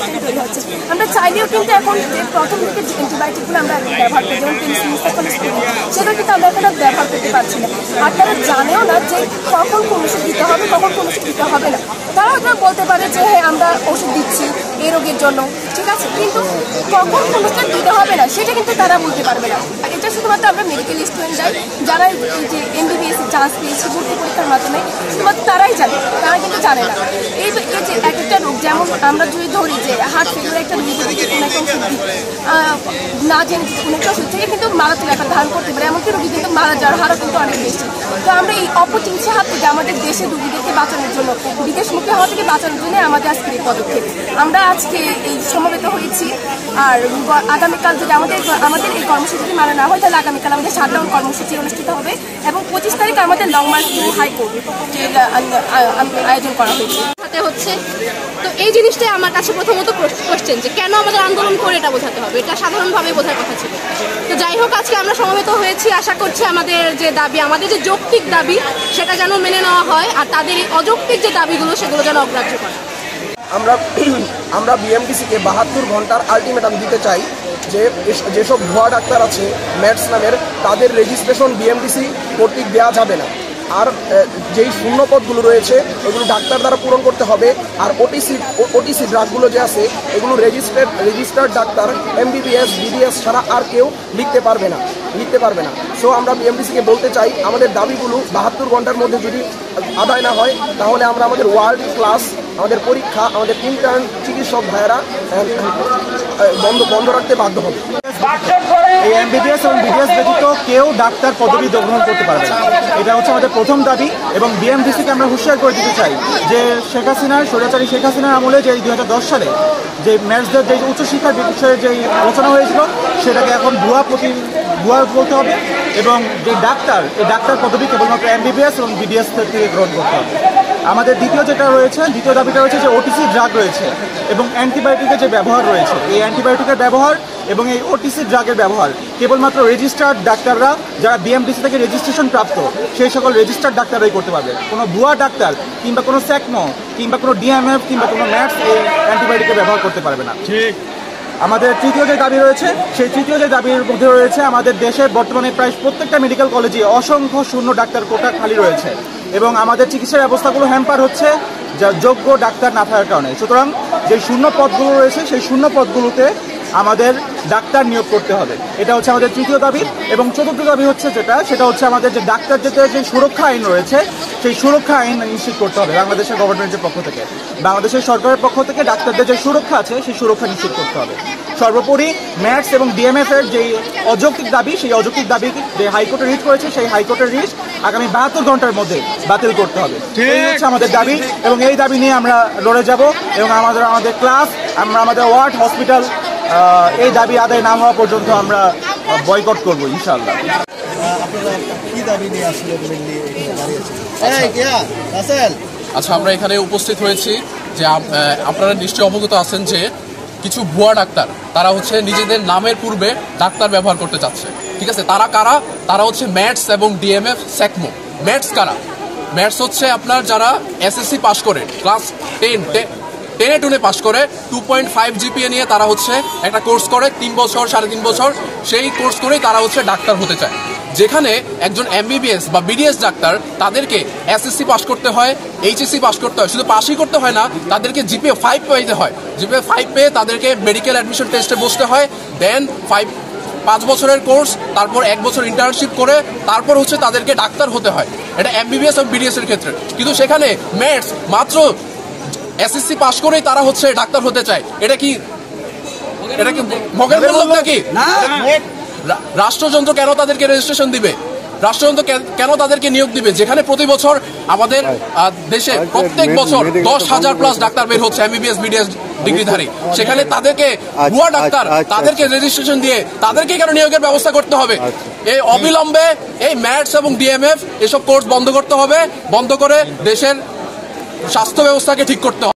পরিস্থিতি তৈরি হচ্ছে। আমরা চাইলেও কিন্তু এখন প্রথম থেকে যে অ্যান্টিবায়োটিকগুলো আমরা ব্যবহার করি, যেমন সেগুলো কিন্তু আমরা এখন ব্যবহার করতে পারছি না। আর তারা জানেও না যে কখন কোন ওষুধ দিতে হবে, কখন কোন ওষুধ দিতে হবে না। তারা হয়তো বলতে পারে যে হ্যাঁ আমরা ওষুধ দিচ্ছি এই রোগের জন্য, ঠিক আছে, কিন্তু কখন কোন ওষুধ দিতে হবে না সেটা কিন্তু তারা বলতে পারবে না। এটা শুধুমাত্র আমরা মেডিকেল স্টুডেন্টরাই যারা এই যে MBBS চান্স পেয়েছি ভর্তি পরীক্ষার মাধ্যমে, শুধুমাত্র তারাই জানে, তারা কিন্তু জানে না। এই যে এক একটা রোগ, যেমন আমরা যদি ধরি যে হার্ট ফেলিওর একটা রোগী যদি কোনো একটা ওষুধ দিই না জেনে কোনো একটা ওষুধ থেকে কিন্তু মারাত্মক আকার ধারণ করতে পারে, এমনকি রোগী কিন্তু মারা যাওয়ার হারও কিন্তু অনেক বেশি। তো আমরা এই অপচিকিৎসা হাত থেকে আমাদের দেশের রোগীদেরকে বাঁচানোর জন্য, বিদেশমুখী হওয়া থেকে বাঁচানোর জন্য আমাদের আজকের এই পদক্ষেপ। আমরা আজকে এই সমবেত হয়েছি। আর আগামীকাল যদি আমাদের এই কর্মসূচিটি মানা না হয় তাহলে আগামীকাল আমাদের শাটডাউন কর্মসূচি অনুষ্ঠিত হবে এবং 25 তারিখ আমাদের লং মার্চ টু হাইকোর্ট আয়োজন করা হচ্ছে। তো এই জিনিসটাই আমার কাছে প্রথমত কোশ্চেন, যে কেন আমাদের আন্দোলন করে এটা বোঝাতে হবে, এটা সাধারণভাবে বোঝার কথা ছিল। তো যাই হোক, আজকে আমরা সমবেত হয়েছি, আশা করছি আমাদের যে দাবি, আমাদের যে যৌক্তিক দাবি সেটা যেন মেনে নেওয়া হয়, আর তাদের এই অযৌক্তিক যে দাবিগুলো সেগুলো যেন অগ্রাহ্য করা। আমরা বিএমডিসিকে 72 ঘন্টার আলটিমেটাম দিতে চাই যে যেসব ভুয়া ডাক্তার আছে ম্যাটস নামের, তাদের রেজিস্ট্রেশন বিএমডিসি কর্তৃক দেওয়া যাবে না। আর যেই শূন্য পদগুলো রয়েছে ওইগুলো ডাক্তার দ্বারা পূরণ করতে হবে। আর ওটিসি ড্রাগগুলো যে আছে এগুলো রেজিস্টার্ড ডাক্তার MBBS BDS ছাড়া আর কেউ লিখতে পারবে না। সো আমরা বিএমডিসিকে বলতে চাই আমাদের দাবিগুলো 72 ঘন্টার মধ্যে যদি আদায় না হয় তাহলে আমরা আমাদের ওয়ার্ড ক্লাস, আমাদের পরীক্ষা, আমাদের ইন্টার্ন চিকিৎসক ভাইয়েরা বন্ধ রাখতে বাধ্য হবে। এই MBBS এবং BDS ব্যতীত কেউ ডাক্তার পদবি গ্রহণ করতে পারবে না, এটা হচ্ছে আমাদের প্রথম দাবি। এবং বিএমডিসিকে আমরা হুঁশিয়ার করে দিতে চাই যে স্বৈরাচারী শেখ হাসিনার আমলে যে 2010 সালে যে ম্যাটসদের যে উচ্চশিক্ষার বিষয়ে যে আলোচনা হয়েছিল সেটাকে এখন ভুয়া বলতে হবে এবং যে এই ডাক্তার পদবি কেবলমাত্র MBBS এবং BDS থেকে গ্রহণ করতে হবে। আমাদের দ্বিতীয় দাবিটা রয়েছে যে ওটিসি ড্রাগ রয়েছে এবং অ্যান্টিবায়োটিকের যে ব্যবহার রয়েছে, এই অ্যান্টিবায়োটিকের ব্যবহার এবং এই ওটিসি ড্রাগের ব্যবহার কেবলমাত্র রেজিস্টার্ড ডাক্তাররা, যারা বিএমডিসি থেকে রেজিস্ট্রেশন প্রাপ্ত সেই সকল রেজিস্টার্ড ডাক্তাররাই করতে পারবে। কোনো ভুয়া ডাক্তার কিংবা কোনো স্যাকমো কিংবা কোনো DMF কিংবা কোনো ম্যাটস এই অ্যান্টিবায়োটিকের ব্যবহার করতে পারবে না। ঠিক। আমাদের তৃতীয় যে দাবি রয়েছে, সেই তৃতীয় যে দাবির মধ্যে রয়েছে আমাদের দেশে বর্তমানে প্রায় প্রত্যেকটা মেডিকেল কলেজে অসংখ্য শূন্য ডাক্তার কোটা খালি রয়েছে এবং আমাদের চিকিৎসা ব্যবস্থাগুলো হ্যাম্পার হচ্ছে যা যোগ্য ডাক্তার না থাকার কারণে। সুতরাং যে শূন্য পদগুলো রয়েছে সেই শূন্য পদগুলোতে আমাদের ডাক্তার নিয়োগ করতে হবে, এটা হচ্ছে আমাদের তৃতীয় দাবি। এবং চতুর্থ দাবি হচ্ছে সেটা হচ্ছে আমাদের যে ডাক্তারদের যে সুরক্ষা আইন রয়েছে সেই সুরক্ষা আইন নিশ্চিত করতে হবে বাংলাদেশের গভর্নমেন্টের পক্ষ থেকে, বাংলাদেশের সরকারের পক্ষ থেকে ডাক্তারদের যে সুরক্ষা আছে সেই সুরক্ষা নিশ্চিত করতে হবে। সর্বোপরি ম্যাটস এবং DMF এর যে অযৌক্তিক দাবি, সেই অযৌক্তিক দাবি যে হাইকোর্টে রিট করেছে সেই হাইকোর্টের রিট আগামী 72 ঘন্টার মধ্যে বাতিল করতে হবে। এই হচ্ছে আমাদের দাবি এবং এই দাবি নিয়ে আমরা লড়ে যাব এবং আমাদের ক্লাস, আমাদের ওয়ার্ড, হসপিটাল এই দাবি আদায় না হওয়া পর্যন্ত আমরা বয়কট করবো ইনশাআল্লাহ। আচ্ছা, আমরা এখানে উপস্থিত হয়েছি যে আপনারা নিশ্চয়ই অবগত আছেন যে কিছু ভুয়া ডাক্তার তারা হচ্ছে নিজেদের নামের পূর্বে ডাক্তার ব্যবহার করতে চাচ্ছে। ঠিক আছে, তারা কারা? তারা হচ্ছে ম্যাটস এবং DMF স্যাকমো। ম্যাটস কারা? ম্যাটস হচ্ছে আপনার যারা SSC পাস করে, ক্লাস 10-টুনে পাস করে 2.5 GPA নিয়ে তারা হচ্ছে একটা কোর্স করে 3 বছর 3.5 বছর, সেই কোর্স করেই তারা হচ্ছে ডাক্তার হতে চায়। যেখানে একজন MBBS বা BDS ডাক্তার তাদেরকে SSC পাস করতে হয়, HSC পাস করতে হয়, শুধু পাসই করতে হয় না, তাদেরকে GPA 5 পেতে হয়। GPA 5 পেয়ে তাদেরকে মেডিকেল অ্যাডমিশন টেস্টে বসতে হয়, দেন 5 বছরের কোর্স, তারপর 1 বছর ইন্টার্নশিপ করে তারপর হচ্ছে তাদেরকে ডাক্তার হতে হয়। এটা MBBS এবং BDS এর ক্ষেত্রে। কিন্তু সেখানে ম্যাটস মাত্র SSC পাস করেই তারা হচ্ছে ডাক্তার হতে চায়। এটা কি মগের বললাম নাকি? রাষ্ট্রযন্ত্র কেন তাদেরকে রেজিস্ট্রেশন দিবে? রাষ্ট্রযন্ত্র কেন তাদেরকে নিয়োগ দিবে? যেখানে প্রতি বছর আমাদের দেশে প্রত্যেক বছর 10,000+ ডাক্তার বের হচ্ছে MBBS BDS ডিগ্রিধারী, সেখানে তাদেরকে ভুয়া ডাক্তার তাদেরকে রেজিস্ট্রেশন দিয়ে তাদেরকে কেন নিয়োগের ব্যবস্থা করতে হবে? এই অবিলম্বে এই ম্যাটস এবং DMF এসব কোর্স বন্ধ করতে হবে, বন্ধ করে দেশের স্বাস্থ্য ব্যবস্থাকে ঠিক করতে হবে।